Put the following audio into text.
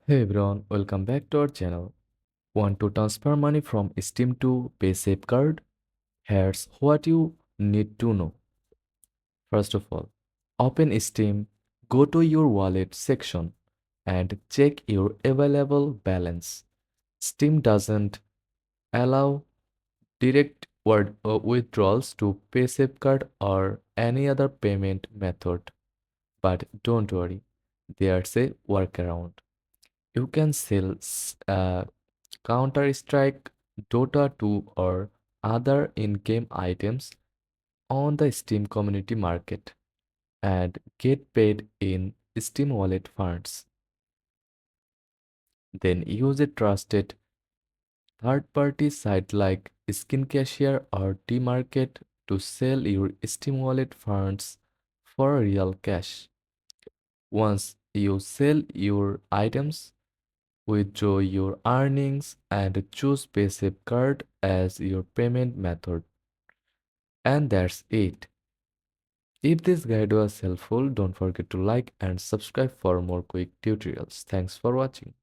Hey everyone, welcome back to our channel. Want to transfer money from Steam to Paysafecard? Here's what you need to know. First of all, open Steam, go to your wallet section, and check your available balance. Steam doesn't allow direct withdrawals to Paysafecard or any other payment method. But don't worry, there's a workaround. You can sell Counter-Strike, Dota 2 or other in-game items on the Steam community market and get paid in Steam wallet funds. Then use a trusted third-party site like Skin Cashier or T-Market to sell your Steam wallet funds for real cash. Once you sell your items, withdraw your earnings and choose Paysafecard as your payment method. And that's it. If this guide was helpful, don't forget to like and subscribe for more quick tutorials. Thanks for watching.